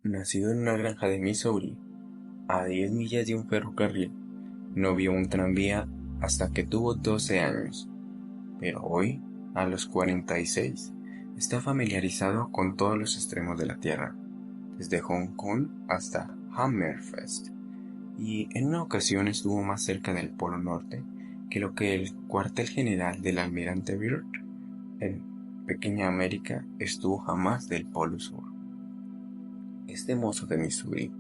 Nacido en una granja de Missouri, a 10 millas de un ferrocarril, no vio un tranvía hasta que tuvo 12 años, pero hoy, a los 46, está familiarizado con todos los extremos de la Tierra, desde Hong Kong hasta Hammerfest, y en una ocasión estuvo más cerca del Polo Norte que lo que el cuartel general del almirante Byrd en Pequeña América estuvo jamás del Polo Sur. Este mozo de Missouri,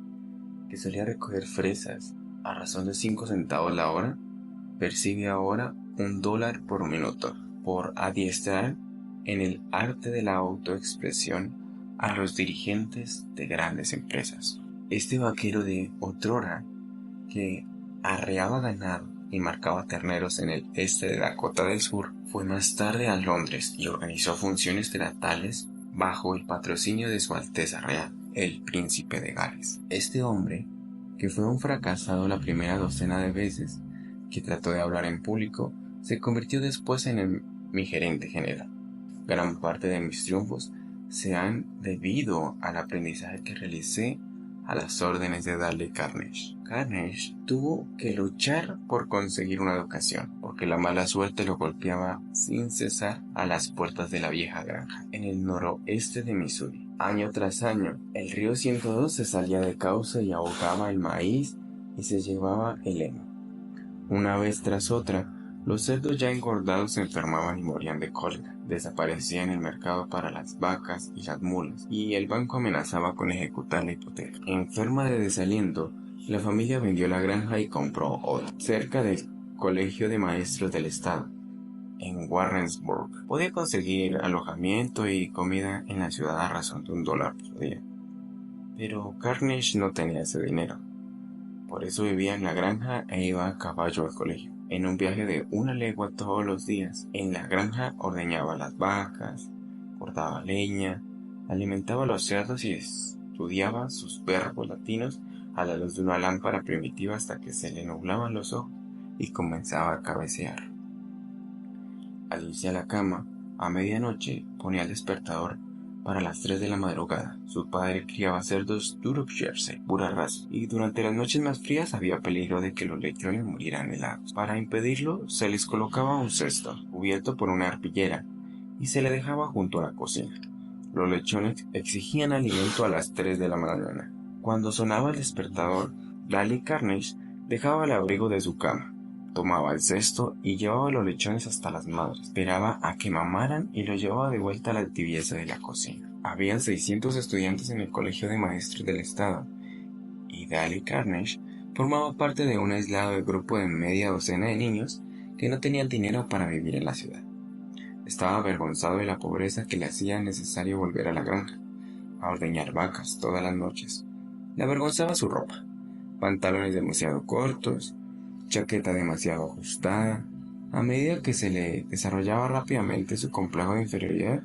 que solía recoger fresas a razón de 5 centavos la hora, percibe ahora $1 por minuto por adiestrar en el arte de la autoexpresión a los dirigentes de grandes empresas. Este vaquero de otrora, que arreaba ganado y marcaba terneros en el este de Dakota del Sur, fue más tarde a Londres y organizó funciones teatrales bajo el patrocinio de Su Alteza Real, el Príncipe de Gales. Este hombre, que fue un fracasado la primera docena de veces que trató de hablar en público, se convirtió después en mi gerente general. Gran parte de mis triunfos se han debido al aprendizaje que realicé a las órdenes de Dale Carnegie. Carnegie tuvo que luchar por conseguir una educación, porque la mala suerte lo golpeaba sin cesar a las puertas de la vieja granja, en el noroeste de Missouri. Año tras año, el río 102 se salía de cauce y ahogaba el maíz y se llevaba el heno. Una vez tras otra, los cerdos ya engordados se enfermaban y morían de cólera. Desaparecía en el mercado para las vacas y las mulas, y el banco amenazaba con ejecutar la hipoteca. Enferma de desaliento, la familia vendió la granja y compró otra, cerca del Colegio de Maestros del Estado, en Warrensburg. Podía conseguir alojamiento y comida en la ciudad a razón de $1 por día. Pero Carnegie no tenía ese dinero. Por eso vivía en la granja e iba a caballo al colegio. En un viaje de 1 legua todos los días, en la granja ordeñaba las vacas, cortaba leña, alimentaba a los cerdos y estudiaba sus verbos latinos a la luz de una lámpara primitiva hasta que se le nublaban los ojos y comenzaba a cabecear. Al irse a la cama, a medianoche ponía el despertador para las 3 de la madrugada. Su padre criaba cerdos Yorkshire, pura raza, y durante las noches más frías había peligro de que los lechones murieran helados. Para impedirlo, se les colocaba un cesto, cubierto por una arpillera, y se le dejaba junto a la cocina. Los lechones exigían alimento a las 3 de la mañana. Cuando sonaba el despertador, Dale Carnegie dejaba el abrigo de su cama, tomaba el cesto y llevaba los lechones hasta las madres. Esperaba a que mamaran y los llevaba de vuelta a la tibieza de la cocina. Habían 600 estudiantes en el Colegio de Maestros del Estado, y Dale Carnegie formaba parte de un aislado grupo de media docena de niños que no tenían dinero para vivir en la ciudad. Estaba avergonzado de la pobreza que le hacía necesario volver a la granja, a ordeñar vacas todas las noches. Le avergonzaba su ropa, pantalones demasiado cortos, chaqueta demasiado ajustada. A medida que se le desarrollaba rápidamente su complejo de inferioridad,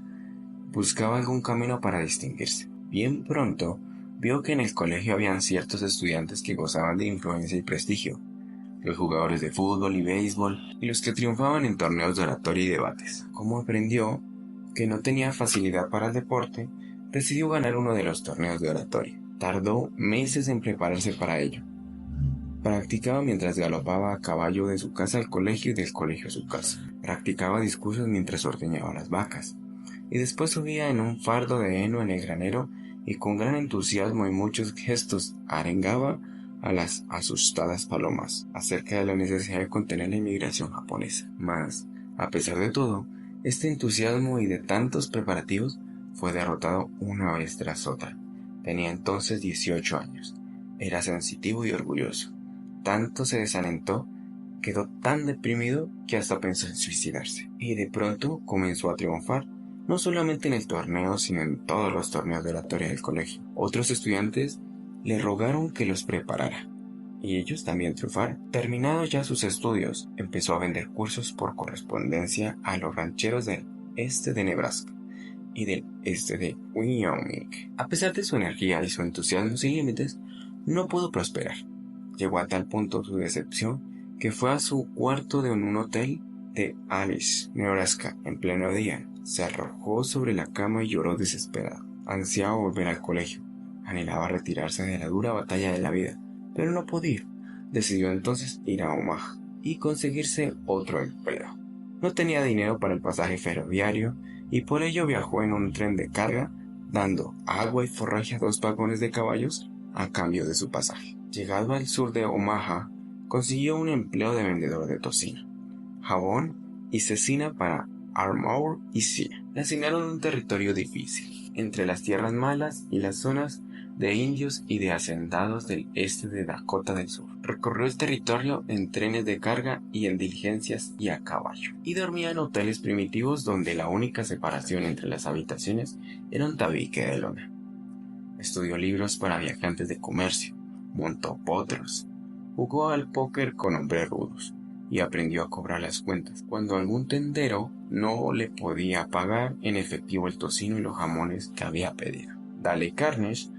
buscaba algún camino para distinguirse. Bien pronto, vio que en el colegio habían ciertos estudiantes que gozaban de influencia y prestigio, los jugadores de fútbol y béisbol, y los que triunfaban en torneos de oratoria y debates. Como aprendió que no tenía facilidad para el deporte, decidió ganar uno de los torneos de oratoria. Tardó meses en prepararse para ello. Practicaba mientras galopaba a caballo de su casa al colegio y del colegio a su casa. Practicaba discursos mientras ordeñaba las vacas. Y después subía en un fardo de heno en el granero y con gran entusiasmo y muchos gestos arengaba a las asustadas palomas acerca de la necesidad de contener la inmigración japonesa. Mas, a pesar de todo, este entusiasmo y de tantos preparativos fue derrotado una vez tras otra. Tenía entonces 18 años. Era sensitivo y orgulloso. Tanto se desalentó, quedó tan deprimido que hasta pensó en suicidarse. Y de pronto comenzó a triunfar, no solamente en el torneo, sino en todos los torneos de oratoria del colegio. Otros estudiantes le rogaron que los preparara, y ellos también triunfaron. Terminados ya sus estudios, empezó a vender cursos por correspondencia a los rancheros del este de Nebraska y del este de Wyoming. A pesar de su energía y su entusiasmo sin límites, no pudo prosperar. Llegó a tal punto su decepción que fue a su cuarto de un hotel de Alice, Nebraska, en pleno día. Se arrojó sobre la cama y lloró desesperado. Ansiaba volver al colegio, Anhelaba retirarse de la dura batalla de la vida, pero no podía. Decidió entonces ir a Omaha y conseguirse otro empleo. No tenía dinero para el pasaje ferroviario y por ello viajó en un tren de carga, dando agua y forraje a 2 vagones de caballos a cambio de su pasaje. Llegado al sur de Omaha, consiguió un empleo de vendedor de tocino, jabón y cecina para Armour y Sia. Le asignaron un territorio difícil, entre las tierras malas y las zonas de indios y de hacendados del este de Dakota del Sur. Recorrió el territorio en trenes de carga y en diligencias y a caballo, y dormía en hoteles primitivos donde la única separación entre las habitaciones era un tabique de lona. Estudió libros para viajantes de comercio, montó potros, jugó al póker con hombres rudos y aprendió a cobrar las cuentas cuando algún tendero no le podía pagar en efectivo el tocino y los jamones que había pedido. Dale Carnegie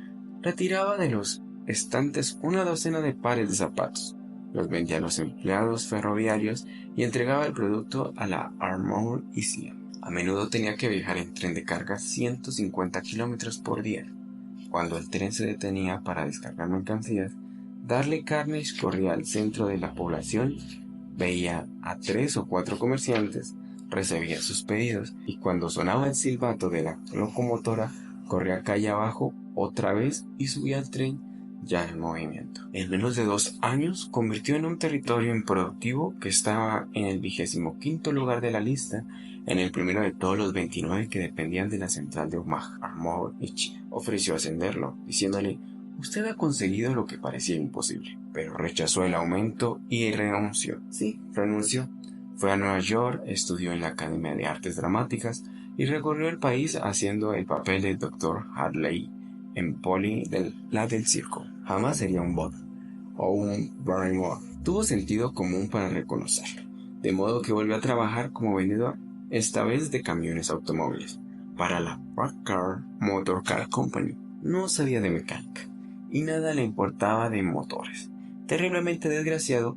retiraba de los estantes una docena de pares de zapatos, los vendía a los empleados ferroviarios y entregaba el producto a la Armour y Sia. A menudo tenía que viajar en tren de carga 150 kilómetros por día. Cuando el tren se detenía para descargar mercancías, Dale Carnegie corría al centro de la población, veía a 3 o 4 comerciantes, recibía sus pedidos y cuando sonaba el silbato de la locomotora, corría calle abajo otra vez y subía al tren ya en movimiento. En menos de 2 años convirtió en un territorio improductivo que estaba en el 25º lugar de la lista, en el primero de todos los 29 que dependían de la central de Omaha. Armour y Sia ofreció ascenderlo, diciéndole: «Usted ha conseguido lo que parecía imposible», pero rechazó el aumento y renunció. Sí, renunció. Fue a Nueva York, estudió en la Academia de Artes Dramáticas y recorrió el país haciendo el papel del Dr. Hartley en Polly la del circo. Jamás sería un Bond o un Barrymore. Tuvo sentido común para reconocerlo, de modo que volvió a trabajar como vendedor, esta vez de camiones automóviles, para la Packard Motor Car Company. No sabía de mecánica y nada le importaba de motores. Terriblemente desgraciado,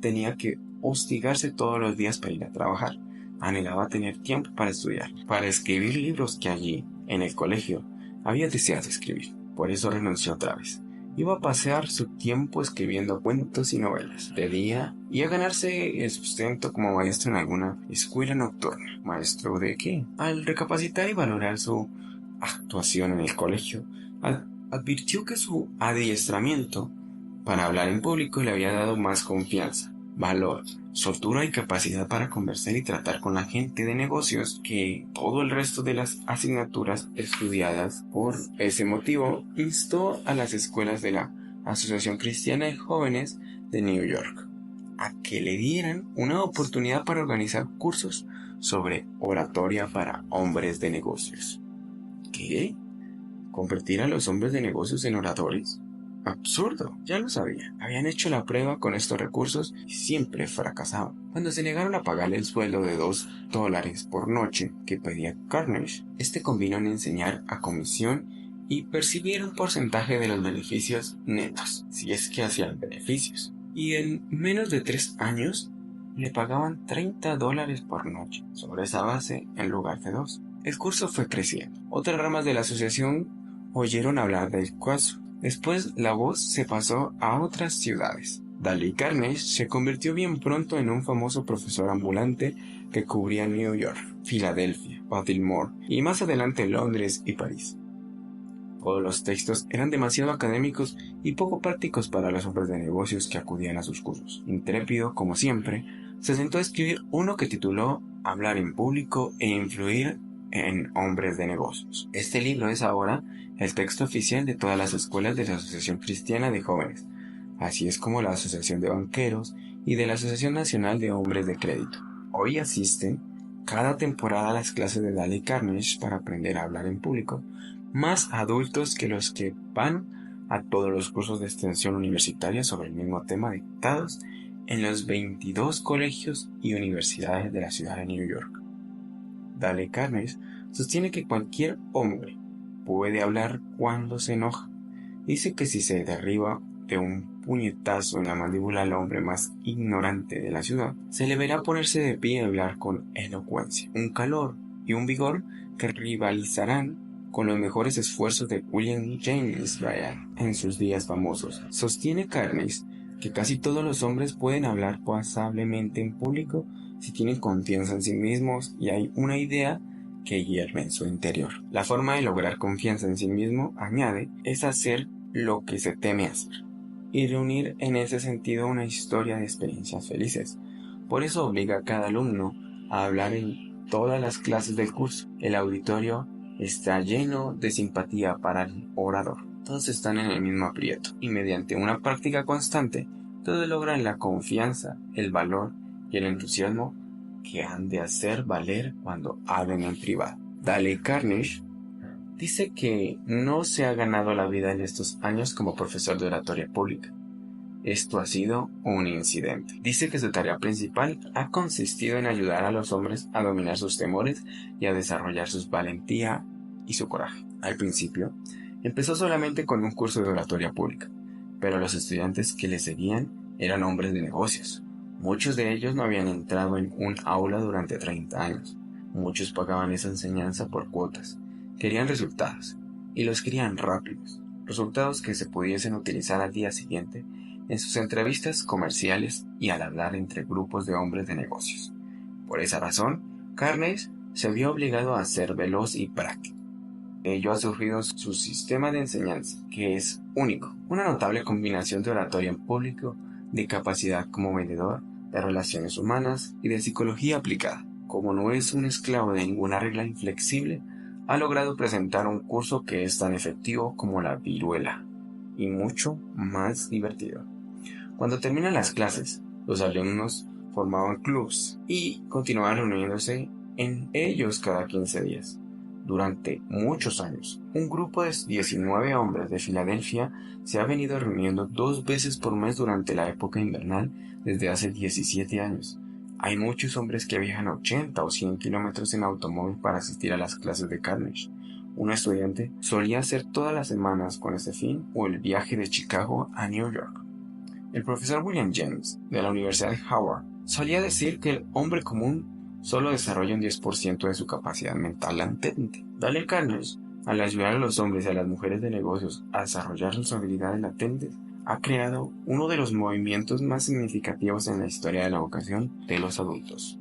tenía que hostigarse todos los días para ir a trabajar. Anhelaba tener tiempo para estudiar, para escribir libros que allí, en el colegio, había deseado escribir. Por eso renunció otra vez. Iba a pasear su tiempo escribiendo cuentos y novelas de día y a ganarse el sustento como maestro en alguna escuela nocturna. ¿Maestro de qué? Al recapacitar y valorar su actuación en el colegio, advirtió que su adiestramiento para hablar en público le había dado más confianza, valor, soltura y capacidad para conversar y tratar con la gente de negocios que todo el resto de las asignaturas estudiadas. Por ese motivo, instó a las escuelas de la Asociación Cristiana de Jóvenes de New York a que le dieran una oportunidad para organizar cursos sobre oratoria para hombres de negocios. ¿Qué? ¿Convertir a los hombres de negocios en oradores? Absurdo, ya lo sabía. Habían hecho la prueba con estos recursos y siempre fracasaban. Cuando se negaron a pagarle el sueldo de $2 por noche que pedía Carnegie, convino en enseñar a comisión y percibir un porcentaje de los beneficios netos, si es que hacían beneficios. Y en menos de 3 años le pagaban $30 por noche, sobre esa base en lugar de 2. El curso fue creciendo. Otras ramas de la asociación oyeron hablar del caso. Después la voz se pasó a otras ciudades. Dale Carnegie se convirtió bien pronto en un famoso profesor ambulante que cubría New York, Filadelfia, Baltimore y más adelante Londres y París. Todos los textos eran demasiado académicos y poco prácticos para los hombres de negocios que acudían a sus cursos. Intrépido, como siempre, se sentó a escribir uno que tituló Hablar en público e influir en hombres de negocios. Este libro es ahora el texto oficial de todas las escuelas de la Asociación Cristiana de Jóvenes, así es como la Asociación de Banqueros y de la Asociación Nacional de Hombres de Crédito. Hoy asisten cada temporada a las clases de Dale Carnegie para aprender a hablar en público, más adultos que los que van a todos los cursos de extensión universitaria sobre el mismo tema dictados en los 22 colegios y universidades de la ciudad de New York. Dale Carnegie sostiene que cualquier hombre puede hablar cuando se enoja. Dice que si se derriba de un puñetazo en la mandíbula al hombre más ignorante de la ciudad, se le verá ponerse de pie y hablar con elocuencia, un calor y un vigor que rivalizarán con los mejores esfuerzos de William James Bryan en sus días famosos. Sostiene Carnegie que casi todos los hombres pueden hablar pasablemente en público si tienen confianza en sí mismos y hay una idea que hierve en su interior. La forma de lograr confianza en sí mismo, añade, es hacer lo que se teme hacer y reunir en ese sentido una historia de experiencias felices. Por eso obliga a cada alumno a hablar en todas las clases del curso. El auditorio está lleno de simpatía para el orador. Todos están en el mismo aprieto y mediante una práctica constante, todos logran la confianza, el valor y el entusiasmo que han de hacer valer cuando hablen en privado. Dale Carnegie dice que no se ha ganado la vida en estos años como profesor de oratoria pública. Esto ha sido un incidente. Dice que su tarea principal ha consistido en ayudar a los hombres a dominar sus temores y a desarrollar su valentía y su coraje. Al principio, empezó solamente con un curso de oratoria pública, pero los estudiantes que le seguían eran hombres de negocios. Muchos de ellos no habían entrado en un aula durante 30 años. Muchos pagaban esa enseñanza por cuotas. Querían resultados, y los querían rápidos. Resultados que se pudiesen utilizar al día siguiente en sus entrevistas comerciales y al hablar entre grupos de hombres de negocios. Por esa razón, Carnegie se vio obligado a ser veloz y práctico. Ello ha surgido su sistema de enseñanza, que es único, una notable combinación de oratoria en público, de capacidad como vendedor, de relaciones humanas y de psicología aplicada. Como no es un esclavo de ninguna regla inflexible, ha logrado presentar un curso que es tan efectivo como la viruela y mucho más divertido. Cuando terminan las clases, los alumnos formaban clubs y continuaban reuniéndose en ellos cada 15 días. Durante muchos años, un grupo de 19 hombres de Filadelfia se ha venido reuniendo 2 veces por mes durante la época invernal desde hace 17 años. Hay muchos hombres que viajan 80 o 100 kilómetros en automóvil para asistir a las clases de Carnegie. Un estudiante solía hacer todas las semanas con ese fin o el viaje de Chicago a New York. El profesor William James, de la Universidad de Howard, solía decir que el hombre común solo desarrolla un 10% de su capacidad mental latente. Dale Carnegie, al ayudar a los hombres y a las mujeres de negocios a desarrollar sus habilidades latentes, ha creado uno de los movimientos más significativos en la historia de la vocación de los adultos.